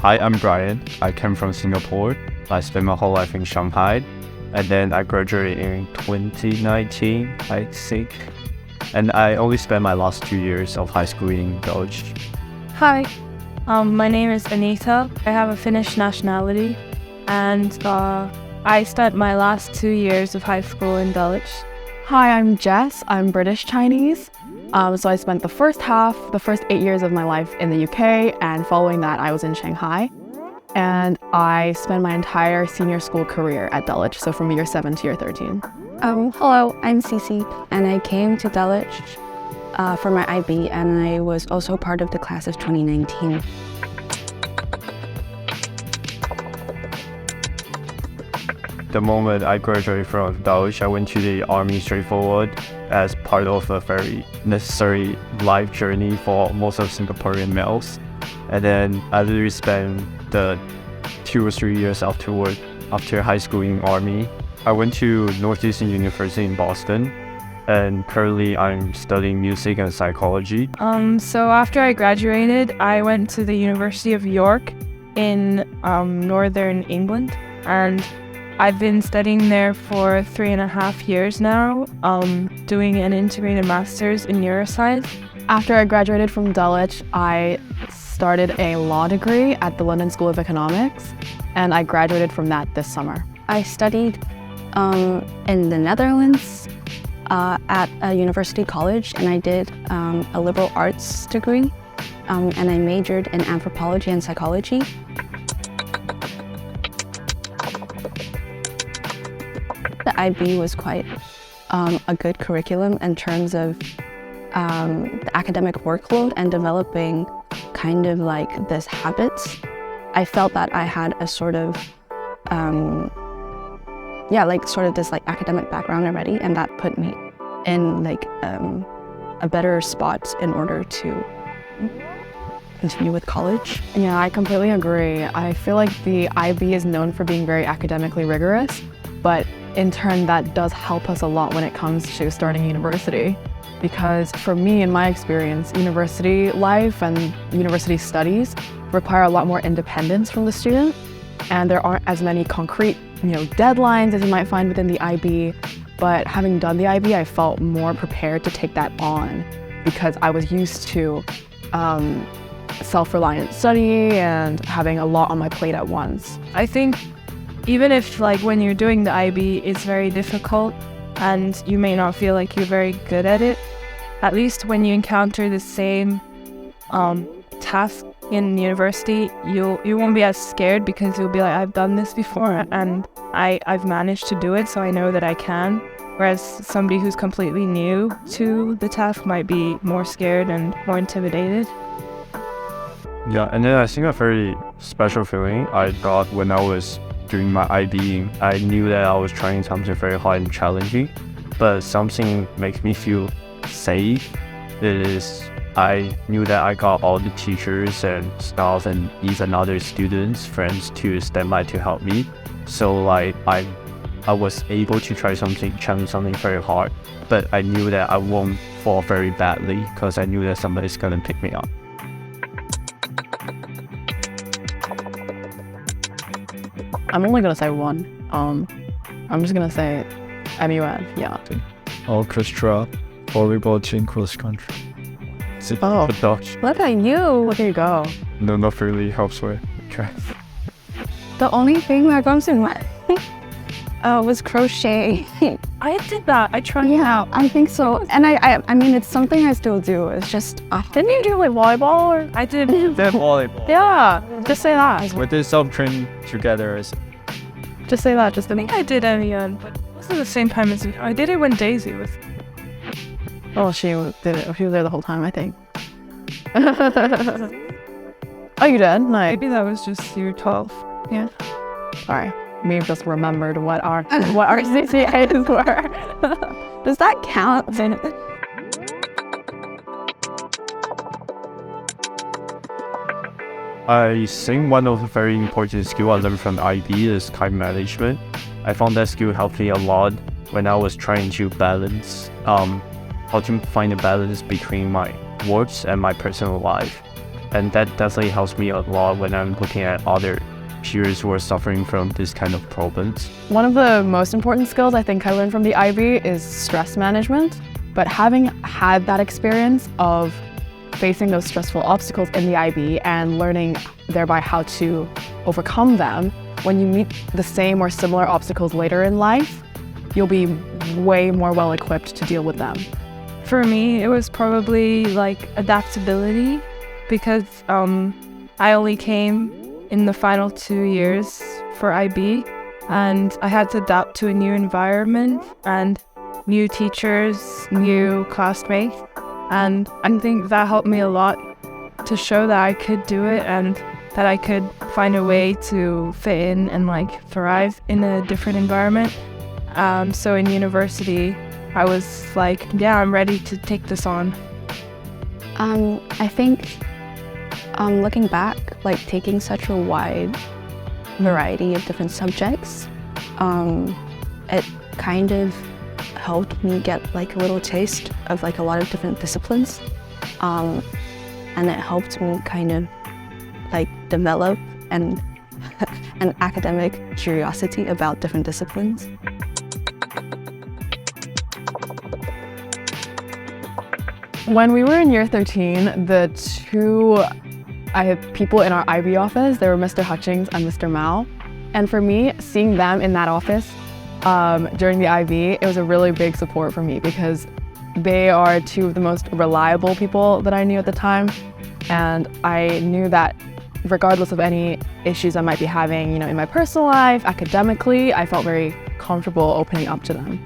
Hi, I'm Brian. I came from Singapore. I spent my whole life in Shanghai, and then I graduated in 2019, I think. And I only spent my last 2 years of high school in Dulwich. Hi, my name is Anita. I have a Finnish nationality, and I spent my last 2 years of high school in Dulwich. Hi, I'm Jess. I'm British Chinese. So I spent the first 8 years of my life in the UK, and following that I was in Shanghai. And I spent my entire senior school career at Dulwich, so from year 7 to year 13. Hello, I'm Cece, and I came to Dulwich for my IB, and I was also part of the class of 2019. The moment I graduated from Dulwich, I went to the army straightforward as part of a very necessary life journey for most of Singaporean males. And then I literally spent the 2 or 3 years after high school in army. I went to Northeastern University in Boston, and currently I'm studying music and psychology. So after I graduated, I went to the University of York in northern England, and I've been studying there for 3.5 years now, doing an integrated master's in neuroscience. After I graduated from Dulwich, I started a law degree at the London School of Economics, and I graduated from that this summer. I studied in the Netherlands at a university college, and I did a liberal arts degree, and I majored in anthropology and psychology. The IB was quite a good curriculum in terms of the academic workload and developing kind of like this habits. I felt that I had a sort of this like academic background already, and that put me in like a better spot in order to continue with college. Yeah, I completely agree. I feel like the IB is known for being very academically rigorous, but in turn that does help us a lot when it comes to starting university. Because for me, in my experience, university life and university studies require a lot more independence from the student, and there aren't as many concrete, deadlines as you might find within the IB. But having done the IB, I felt more prepared to take that on because I was used to self-reliant study and having a lot on my plate at once. I think even if when you're doing the IB, it's very difficult and you may not feel like you're very good at it, at least when you encounter the same task in university, you won't be as scared because you'll be like, I've done this before and I've managed to do it, so I know that I can. Whereas somebody who's completely new to the task might be more scared and more intimidated. Yeah, and then I think a very special feeling I got when I was doing my IB. I knew that I was trying something very hard and challenging, but something makes me feel safe. I knew that I got all the teachers and staff and even other students, friends to stand by to help me. So I was able to challenge something very hard, but I knew that I won't fall very badly because I knew that somebody's gonna pick me up. I'm only gonna say one. I'm just gonna say MUN, yeah. Orchestra, volleyball team, cross country. Oh, Dutch. Look at you! look at you go. No, not really helps with. Okay. The only thing that comes in my was crochet. I did that. I tried. Yeah, I think so. And I mean, it's something I still do. It's just Didn't you do like volleyball or? I did. Then volleyball. Yeah, just say that. We did some training together. Just say that. Just I think I did MEN, but it wasn't the same time as I did it when Daisy was. Oh, she did it. She was there the whole time, I think. Oh, you did? Nice. Maybe that was just year 12. Yeah. Sorry. We've just remembered what our CCAs were. Does that count? I think one of the very important skills I learned from IB is time management. I found that skill helped me a lot when I was trying to balance, how to find a balance between my works and my personal life. And that definitely helps me a lot when I'm looking at other peers who are suffering from this kind of problems. One of the most important skills I think I learned from the IB is stress management. But having had that experience of facing those stressful obstacles in the IB and learning thereby how to overcome them, when you meet the same or similar obstacles later in life, you'll be way more well equipped to deal with them. For me, it was probably like adaptability, because I only came in the final 2 years for IB, and I had to adapt to a new environment and new teachers, new classmates, and I think that helped me a lot to show that I could do it and that I could find a way to fit in and like thrive in a different environment. So in university, I was like, yeah, I'm ready to take this on. I think looking back, like taking such a wide variety of different subjects, it kind of helped me get like a little taste of like a lot of different disciplines, and it helped me kind of like develop an academic curiosity about different disciplines. When we were in year 13, the two people in our IB office, they were Mr. Hutchings and Mr. Mao. And for me, seeing them in that office during the IB, it was a really big support for me because they are two of the most reliable people that I knew at the time. And I knew that regardless of any issues I might be having, in my personal life, academically, I felt very comfortable opening up to them.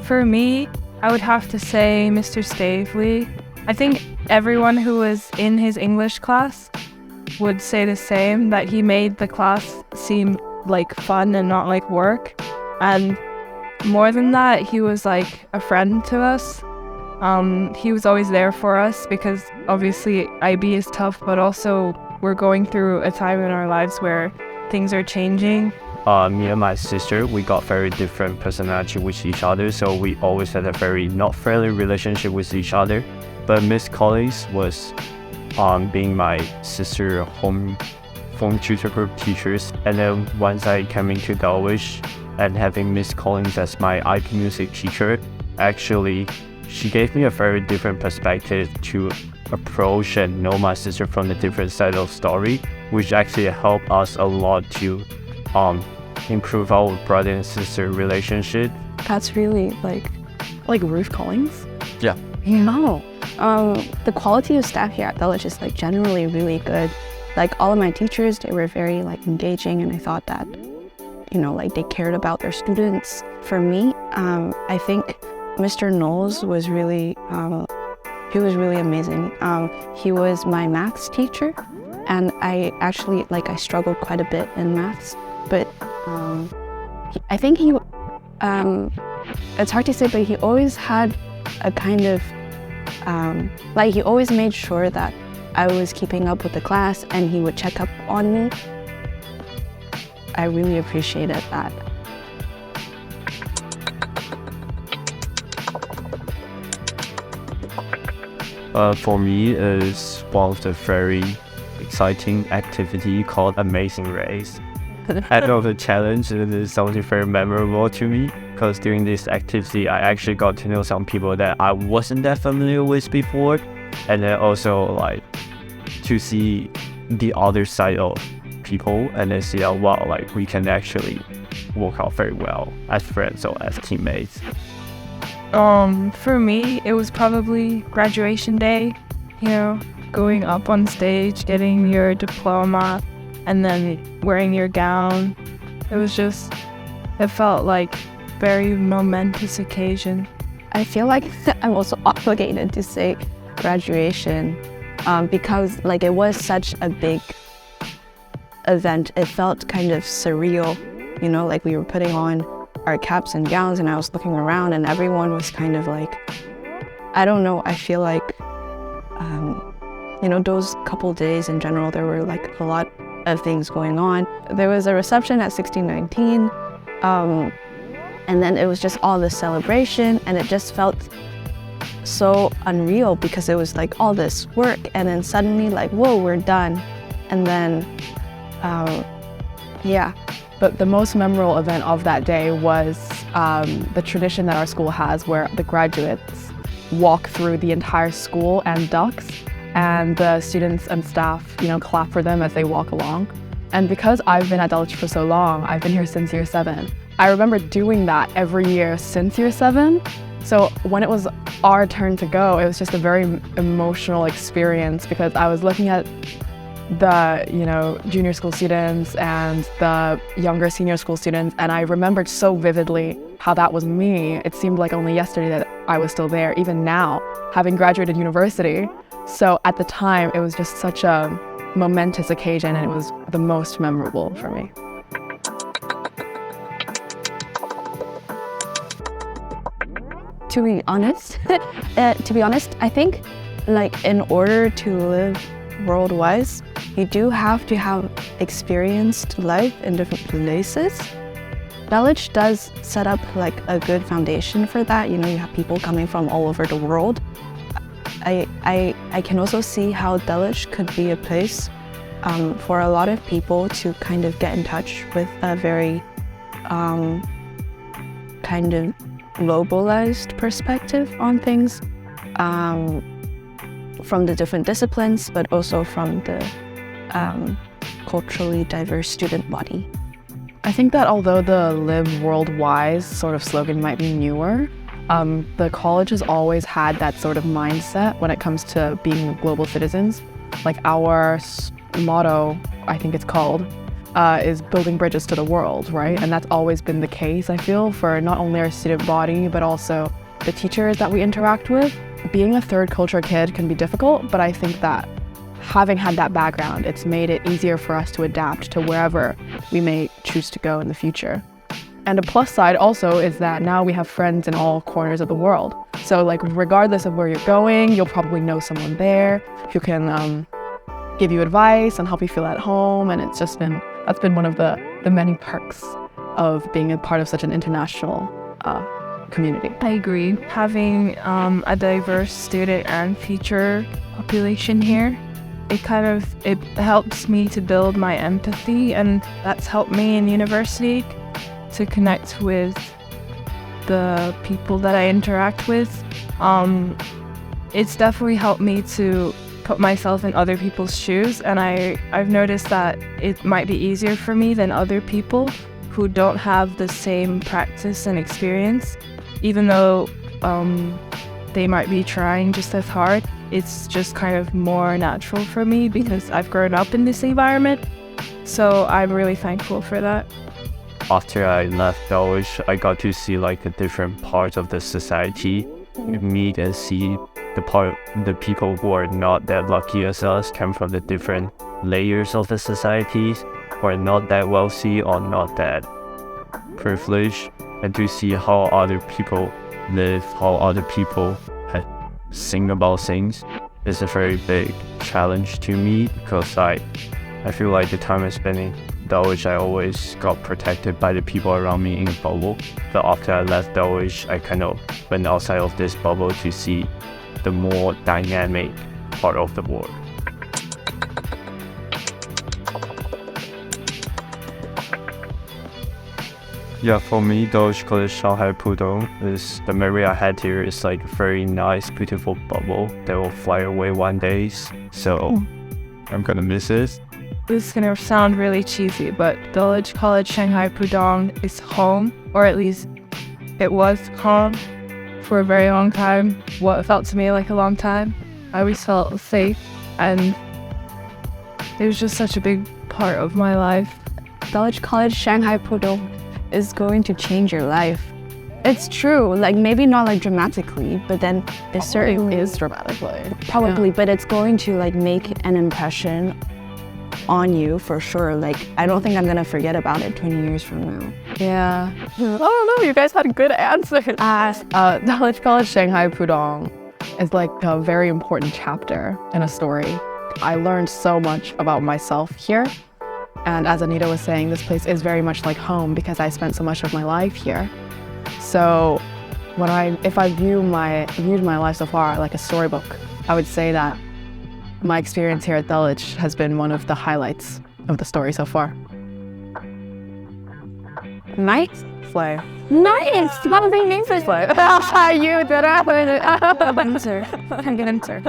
For me, I would have to say Mr. Stavely. I think everyone who was in his English class would say the same, that he made the class seem like fun and not like work. And more than that, he was like a friend to us. He was always there for us because obviously IB is tough, but also we're going through a time in our lives where things are changing. Me and my sister, we got very different personality with each other, so we always had a very not friendly relationship with each other. But Miss Collins was being my sister home tutor group teachers, and then once I came into Dulwich and having Miss Collins as my IP music teacher, actually she gave me a very different perspective to approach and know my sister from the different side of story, which actually helped us a lot to improve our brother and sister relationship. That's really Like Ruth Collins? Yeah. No. The quality of staff here at Dulwich is like generally really good. Like all of my teachers, they were very like engaging, and I thought that, like they cared about their students. For me, I think Mr. Knowles was really, he was really amazing. He was my maths teacher, and I actually, I struggled quite a bit in maths, but I think he, it's hard to say, but he always had a kind of, he always made sure that I was keeping up with the class, and he would check up on me. I really appreciated that. For me, is one of the very exciting activity called Amazing Race. I know the challenge is something very memorable to me, because during this activity, I actually got to know some people that I wasn't that familiar with before, and then also to see the other side of people, and then see wow, we can actually work out very well as friends or as teammates. For me, it was probably graduation day, going up on stage, getting your diploma, and then wearing your gown. It felt like very momentous occasion. I feel like I'm also obligated to say graduation, because it was such a big event. It felt kind of surreal, we were putting on our caps and gowns, and I was looking around, and everyone was kind of I don't know, I feel like, those couple days in general, there were a lot of things going on. There was a reception at 1619, and then it was just all this celebration, and it just felt so unreal because it was like all this work and then suddenly like, whoa, we're done. And then, yeah. But the most memorable event of that day was the tradition that our school has where the graduates walk through the entire school and ducks, and the students and staff, clap for them as they walk along. And because I've been at Dulwich for so long, I've been here since year 7, I remember doing that every year since year 7. So when it was our turn to go, it was just a very emotional experience because I was looking at the, junior school students and the younger senior school students, and I remembered so vividly how that was me. It seemed like only yesterday that I was still there, even now, having graduated university. So at the time, it was just such a momentous occasion, and it was the most memorable for me. To be honest, I think like in order to live worldwide, you do have to have experienced life in different places. Dulwich does set up like a good foundation for that. You have people coming from all over the world. I can also see how Dulwich could be a place for a lot of people to kind of get in touch with a very kind of globalized perspective on things from the different disciplines, but also from the culturally diverse student body. I think that although the Live Worldwide sort of slogan might be newer, the college has always had that sort of mindset when it comes to being global citizens. Like our motto, I think it's called, is building bridges to the world, right? And that's always been the case, I feel, for not only our student body, but also the teachers that we interact with. Being a third culture kid can be difficult, but I think that having had that background, it's made it easier for us to adapt to wherever we may choose to go in the future. And a plus side also is that now we have friends in all corners of the world. So like regardless of where you're going, you'll probably know someone there who can give you advice and help you feel at home. And that's been one of the many perks of being a part of such an international community. I agree. Having a diverse student and teacher population here, it helps me to build my empathy, and that's helped me in university to connect with the people that I interact with. It's definitely helped me to put myself in other people's shoes, and I've noticed that it might be easier for me than other people who don't have the same practice and experience. Even though they might be trying just as hard, it's just kind of more natural for me because I've grown up in this environment. So I'm really thankful for that. After I left Dulwich, I got to see like the different parts of the society, meet and see the people who are not that lucky as us, come from the different layers of the societies, who are not that wealthy or not that privileged, and to see how other people live, how other people sing about things is a very big challenge to me, because I feel like the time I spent in Dulwich, I always got protected by the people around me in a bubble. But after I left Dulwich, I kind of went outside of this bubble to see the more dynamic part of the world. Yeah, for me, Dulwich College Shanghai Pudong is the memory I had here is like a very nice, beautiful bubble that will fly away one day. So I'm gonna miss it. This is gonna sound really cheesy, but Dulwich College Shanghai Pudong is home, or at least it was home for a very long time. What felt to me like a long time. I always felt safe, and it was just such a big part of my life. Dulwich College Shanghai Pudong is going to change your life. It's true, like maybe not like dramatically, but then it certainly is dramatically. Probably, but it's going to like make an impression on you for sure. Like I don't think I'm gonna forget about it 20 years from now. Yeah. I don't know, you guys had good answers. Dulwich College Shanghai Pudong is like a very important chapter in a story. I learned so much about myself here. And as Anita was saying, this place is very much like home because I spent so much of my life here. So if I viewed my life so far like a storybook, I would say that my experience here at Dulwich has been one of the highlights of the story so far. Nice. Slay. Nice. What do you mean for Slay. You did it. answer? I can answer.